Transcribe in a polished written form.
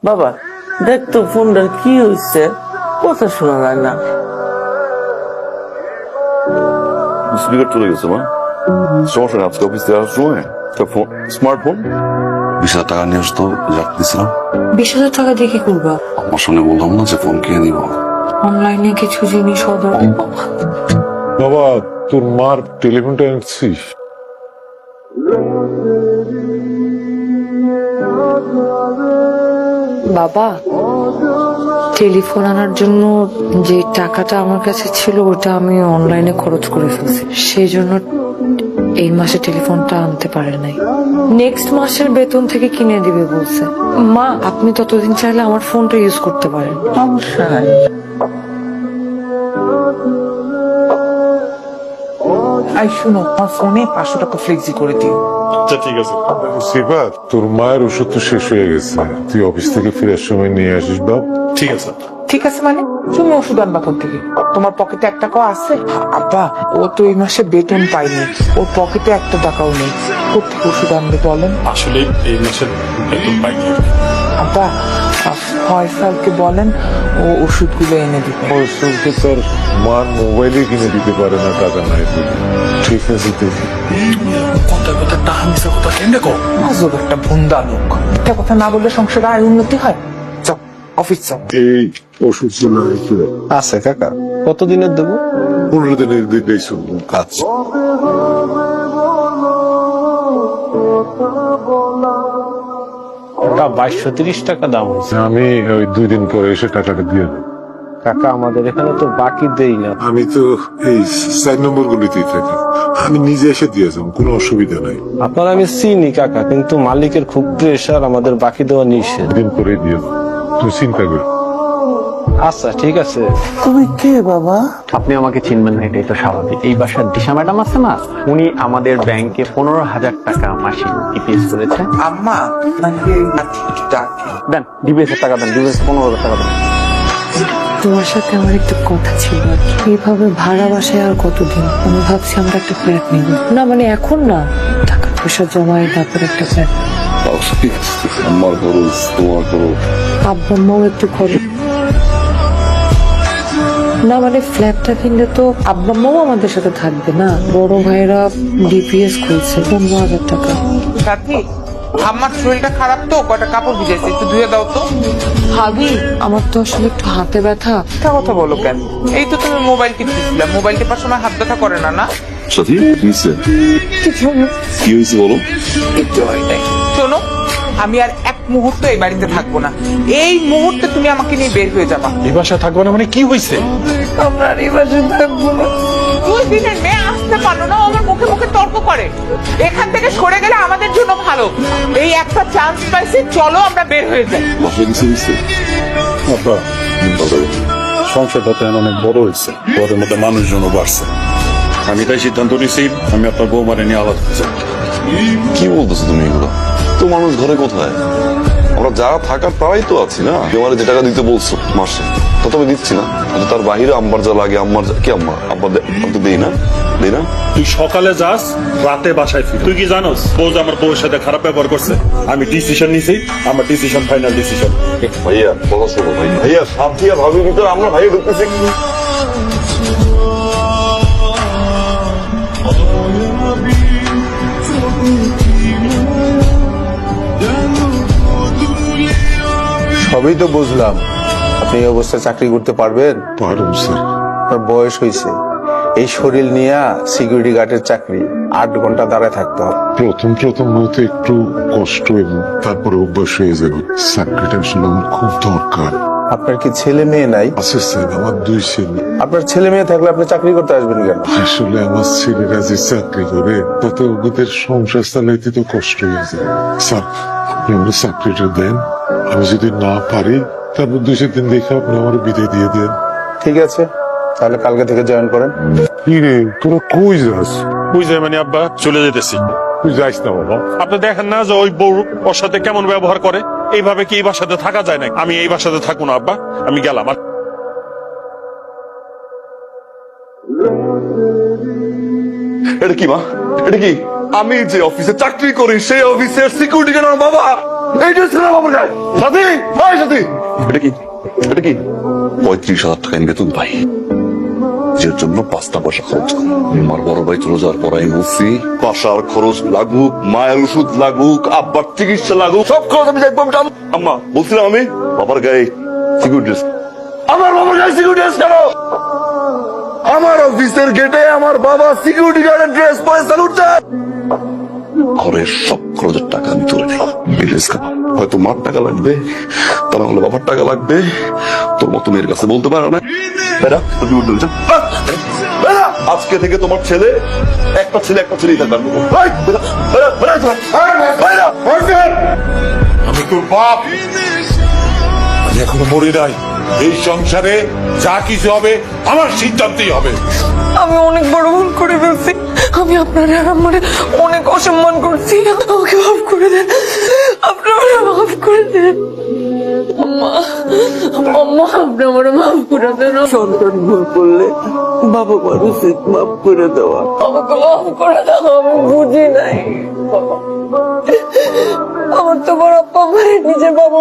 বাবা দেখ তো ফোনটার কি হয়েছে, কথা শোনা যায় না। স্পিকার চলে গেছে মা, সমস্যা নেই। আজকে অফিস থেকে আসার সময় একটা ফোন, স্মার্টফোন 20,000 টাকা নিয়ে আসতো, রাখতেছিলাম। 20,000 টাকা দিয়ে কি করবা? আমার সঙ্গে বললাম না যে ফোন কিনে দিব। অনলাইনে কিছু জিনিস অর্ডার। বাবা তোর মার টেলিফোনটা এনেছিস? বাবা, টেলিফোন আনার জন্য যে টাকাটা আমার কাছে ছিল ওটা আমি অনলাইনে খরচ করে ফেলছি, সেই জন্য এই মাসে টেলিফোনটা আনতে পারে নাই। নেক্সট মাসের বেতন থেকে কিনে দিবে বলছে। মা, আপনি ততদিন চাইলে আমার ফোনটা ইউজ করতে পারেন। সমস্যা নাই। আই শুনো, আমার ফোনে 500 টাকা ফ্লেক্সি করে দিও। আচ্ছা ঠিক আছে। শিবা, তোর মায়ের ওষুধ তো শেষ হয়ে গেছে, তুই অফিস থেকে ফেরার সময় নিয়ে আসিস বাপ। ঠিক আছে। ঠিক আছে মানে তুমি ওষুধ আনবা কোথা থেকে? তোমার পকেটে 1 টাকাও আছে? আব্বা, ও তো এই মাসে বেতন পায়নি, ওর পকেটে 1 টাকাও নেই, কোথেকে ওষুধ আনবে বলেন? আসলে এই মাসের বেতন পাইনি। আব্বা, ফয়সালকে বলেন ও ওষুধগুলো এনে দিবে। ফয়সলকে তোর মার মোবাইলে কিনে দিতে পারে না, টাকা নাই বলে। ঠিক আছে দেখি। কথা কথা টাকা মিশা কথা কেন কো? আজব একটা ভুন্দা লোক, একটা কথা না বললে সংসারে আয় উন্নতি হয়। যাও অফিস যাও। এই ওষুধগুলো একটু আছে কাকা, কতদিনের দেবো? 15 দিনের দিকেই শুনবো কাজ। কাকা 2230 টাকা দাম হয়েছে। আমি ওই 2 দিন পরে এসে টাকাটা দিয়ে দেবো। কাকা আমাদের এখানে তো বাকি দেই না। আমি তো এই 4 নম্বর গুলিতেই থাকি, আমি নিজে এসে দিয়ে যাবো, কোনো অসুবিধা নাই। আপনার আমি চিনি কাকা, কিন্তু মালিকের খুব প্রেশার, আমাদের বাকি দেওয়া নিষেধ। দিন করে দিয়ে দেবো, তুই চিন্তা কর। আচ্ছা ঠিক আছে। তুমি কে বাবা? আপনি আমাকে চিনবেন না, এটাই তো স্বাভাবিক। এই বাসার দিশা ম্যাডাম আছে না, উনি আমাদের ব্যাংকে 15,000 টাকা মাসিক ডিপিএস করেছে। আম্মা নাকি ডাকে? দেন ডিপিএস এর টাকা দেন, ডিপিএস 15,000 টাকা দেন। তোমার সাথে আমার একটা কথা ছিল আর কি। এইভাবে ভাড়া বাসায় আর কতদিন? আমি ভাবছি আমরা একটা ফ্ল্যাট নিব। না মানে এখন না, টাকা পয়সা জমায় তারপর একটা ফ্ল্যাট। আমার খরচ, তোমার খরচ। আব্বা আম্মাও একটু খরচ। না মানে ফ্ল্যাটটা কিনলে তো আব্বা আম্মাও আমাদের সাথে থাকবে না। বড় ভাইরা ডিপিএস খুলছে 15,000 টাকা। সাথী, আমার শরীরটা খারাপ তো, কয়টা কাপড় ভিজেছে, একটু ধুয়ে দাও তো। ভাবি, আমার তো আসলে একটু হাতে ব্যথা। মিথ্যা কথা বলো কেন? এই তো তুমি মোবাইল টিপতেছিলা, মোবাইল টিপার সময় হাত ব্যথা করে না? না সাথী কি হয়েছে? কি হয়েছে বলো? একটু হয় নাই। শোনো, আমি আর 1 মুহূর্ত এই বাড়িতে থাকবো না। এই মুহূর্তে তুমি আমাকে নিয়ে বের হয়ে যাবা। এই বাসা থাকবো না মানে কি হয়েছে? আমরা আর এই বাসায় থাকবো না। 2 দিনের মেয়ে আসতে পারলো না, ও আমার মুখে মুখে তর্ক করে। এখান থেকে সরে গেলে আমাদের জন্য ভালো। এই একটা চান্স পাইছি, চলো আমরা বের হয়ে যাই। বাসায় কিছু হয়েছে? আব্বা, সংসারটা তো এখন অনেক বড় হয়েছে, ওদের মধ্যে মানুষজনও বাড়ছে। আমি তাই সিদ্ধান্ত নিয়েছি আমি আপনার বৌমারে নিয়ে আলাদা হতে চাই। কি বলতেছো তুমি এগুলো? তো মানুষ ঘরে কোথায়? আমরা যারা থাকার তারাই তো আছি না। তোমার যে টাকা দিতে বলছো মাসে, তা তো আমি দিচ্ছি না। কিন্তু তার বাহিরে আম্মার যা লাগে, আম্মার কি আম্মা আব্বা তো দেই না, দেই না। তুই সকালে যাস, রাতে বাসায় ফির। তুই কি জানোস বউ যে আমার বউয়ের সাথে খারাপ ব্যবহার করছে? আমি ডিসিশন নিছি, আমার ডিসিশন ফাইনাল ডিসিশন। ভাইয়া কথা শোনো ভাই, ভাইয়া সাথী আর ভাবির ভিতরে আমরা ভাইয়া ঢুকতেছি। সবই তো বুঝলাম, আপনি এই অবস্থায় চাকরি করতে পারবেন? পারুম স্যার। আপনার বয়স হয়েছে, এই শরীর নিয়ে সিকিউরিটি গার্ডের চাকরি 8 ঘন্টা দাঁড়ায় থাকতে হবে। প্রথম হয়তো একটু কষ্ট, এবং তারপরে অভ্যাস হয়ে যাবে। চাকরিটা আসলে আমার খুব দরকার। আপনার কি ছেলে মেয়ে নাই? আছে স্যার, আমার 2 ছেলে। আপনার ছেলে মেয়ে থাকলে আপনি চাকরি করতে আসবেন কেন? আসলে আমার ছেলেরা যে চাকরি করে তাতে ওদের সংসার চালাইতে তো কষ্ট হয়ে যায়। স্যার আপনি আমার চাকরিটা দেন, আমি যদি না পারি তারপর 2 দিন দেখে আপনি আমার বিদায় দিয়ে দেন। ঠিক আছে, তাহলে কালকে থেকে জয়েন করেন। কি রে, তোরা কই যাস? বুঝ যায় মানে আব্বা, চলে যেতেছি। তুই যাইস না বাবা। আপনি দেখেন না যে ওই বউ ওর সাথে কেমন ব্যবহার করে? এইভাবে কি এই বাসাতে থাকা যায় না? আমি এই বাসাতে থাকবো না আব্বা, আমি গেলাম। এটা কি মা? এটা কি? আমি যে অফিসে চাকরি করি সেই অফিসের সিকিউরিটি গার্ড আমার বাবা। এই ড্রেস কেন বাবার গায়ে? সাথী, এই সাথী, এটা কি? এটা কি? 35,000 টাকা আমি বেতন পাই, যে জন্য 5টা পয়সা খরচ করি। আমার বড় ভাই চলে যাওয়ার পর আমি বলছি বাসার খরচ লাগুক, মায়ের ওষুধ লাগুক, আব্বার চিকিৎসা লাগুক, সব খরচ আমি দেখবো। আম্মা বলছিলাম আমি বাবার গায়ে সিকিউরিটি ড্রেস। আমার বাবার গায়ে সিকিউরিটি ড্রেস কেন? আমার অফিসের গেটে আমার বাবা সিকিউরিটি গার্ডের ড্রেস পরে স্যালুট দেয়। ঘরের সব খরচের টাকা আমি তুলে নেই। এই ড্রেস কেন? হয়তো মার টাকা লাগবে, তা না হলে বাবার টাকা লাগবে। তোর মতো মেয়ের কাছে বলতে পারো না। বেটা, তুই উঠে যা। বেটা, আজকে থেকে তোমার ছেলে একটা ছেলেই থাকবে। এই, বেটা, বেটা, বেটা, বেটা, বেটা। আমি তোর বাপ, আমি এখনো মরি নাই। এই সংসারে যা কিছু হবে আমার সিদ্ধান্তই হবে। আমি অনেক বড় ভুল করে ফেলছি। আমি আপনার আর আমার অনেক অসম্মান করছি। আমাকে মাফ করে দেন, আপনারা মাফ করে দেন। আম্মা, আম্মা, আপনি আমার মাফ করে দেন। সন্তান ভুল করলে বাবা মার উচিত মাফ করে দেওয়া। আমাকে মাফ করে দাও, আমি বুঝি নাই। আমার তো বড় আপ্পা আমার নিজের বাবা